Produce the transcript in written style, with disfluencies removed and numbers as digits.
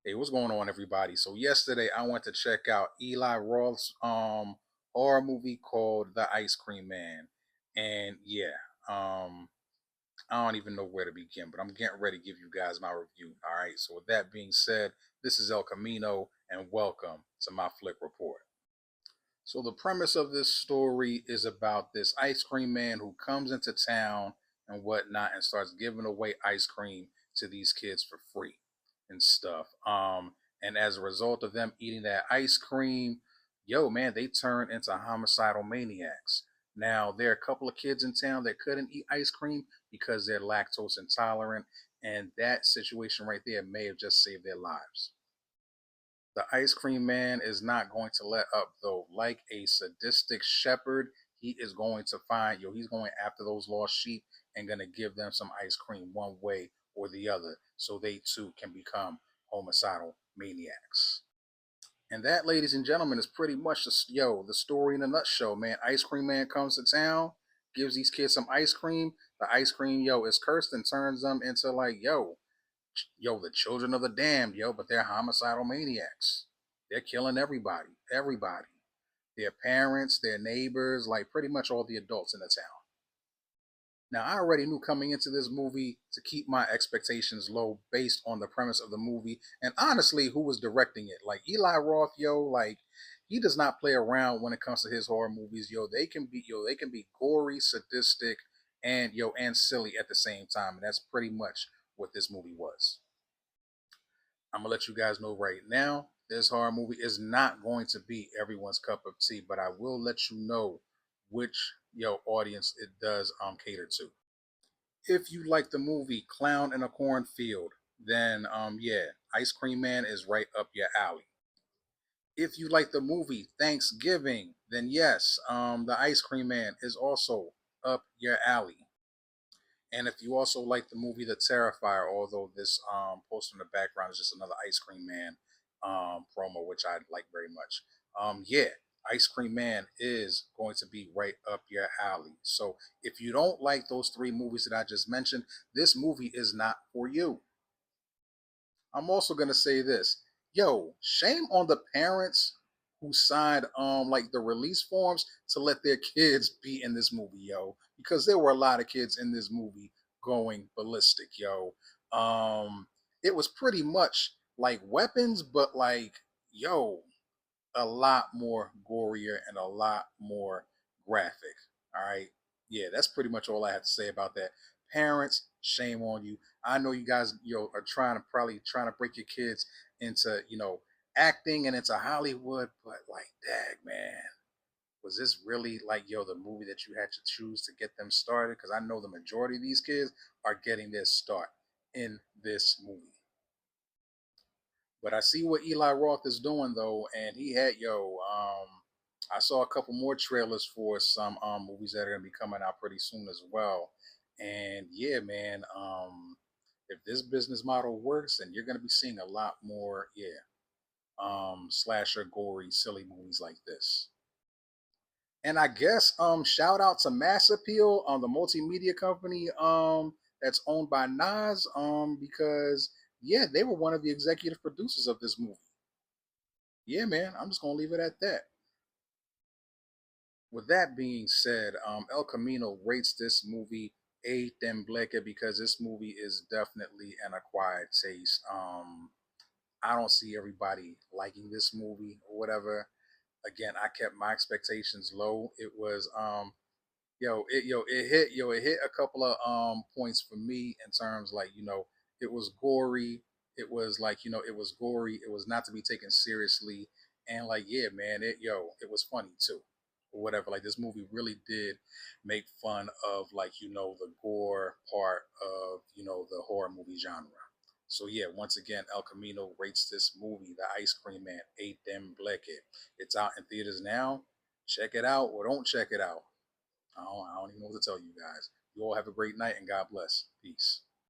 Hey, what's going on, everybody? So yesterday I went to check out Eli Roth's horror movie called The Ice Cream Man, and yeah, um, I don't even know where to begin, but I'm getting ready to give you guys my review. All right. So with that being said, this is El Camino, and welcome to my flick report. So the premise of this story is about this ice cream man who comes into town and whatnot and starts giving away ice cream to these kids for free and stuff. And as a result of them eating that ice cream, yo man, they turn into homicidal maniacs. Now there are a couple of kids in town that couldn't eat ice cream because they're lactose intolerant, and that situation right there may have just saved their lives. The ice cream man is not going to let up though. Like a sadistic shepherd, he is going to find he's going after those lost sheep and gonna give them some ice cream one way or the other so they too can become homicidal maniacs. And that, ladies and gentlemen, is pretty much the story in a nutshell, man. Ice cream man comes to town, gives these kids some ice cream. The ice cream, is cursed and turns them into like, the children of the damned, but they're homicidal maniacs. They're killing everybody, everybody. Their parents, their neighbors, like pretty much all the adults in the town. Now, I already knew coming into this movie to keep my expectations low based on the premise of the movie and honestly who was directing it. Like Eli Roth, like he does not play around when it comes to his horror movies, they can be gory, sadistic, and and silly at the same time. And that's pretty much what this movie was. I'm gonna let you guys know right now, this horror movie is not going to be everyone's cup of tea, but I will let you know which audience it does cater to. If you like the movie Clown in a Cornfield, then yeah, Ice Cream Man is right up your alley. If you like the movie Thanksgiving, then yes, the Ice Cream Man is also up your alley. And if you also like the movie The Terrifier, although this poster in the background is just another Ice Cream Man promo, which I like very much. Yeah, Ice Cream Man is going to be right up your alley. So if you don't like those three movies that I just mentioned, this movie is not for you. I'm also gonna say this. Yo, shame on the parents who signed like the release forms to let their kids be in this movie, because there were a lot of kids in this movie going ballistic, yo. It was pretty much like weapons, but like, yo, a lot more gorier and a lot more graphic. All right. Yeah, that's pretty much all I have to say about that. Parents, shame on you. I know you guys, are trying to break your kids into, acting and into Hollywood, but like, dag, man, was this really like, the movie that you had to choose to get them started? Because I know the majority of these kids are getting their start in this movie. But I see what Eli Roth is doing though, and he had I saw a couple more trailers for some movies that are gonna be coming out pretty soon as well. And yeah, man, if this business model works, then you're gonna be seeing a lot more, slasher, gory, silly movies like this. And I guess shout out to Mass Appeal, the multimedia company that's owned by Nas, because yeah, they were one of the executive producers of this movie. Yeah, man, I'm just gonna leave it at that. With that being said, El Camino rates this movie a Tembleque because this movie is definitely an acquired taste. I don't see everybody liking this movie or whatever. Again, I kept my expectations low. It was it hit a couple of points for me in terms like, it was gory. It was like, it was gory. It was not to be taken seriously. And like, yeah, man, it was funny too. Or whatever. Like this movie really did make fun of like, the gore part of, the horror movie genre. So yeah, once again, El Camino rates this movie, The Ice Cream Man, a Tembleque. It's out in theaters now. Check it out or don't check it out. I don't even know what to tell you guys. You all have a great night and God bless. Peace.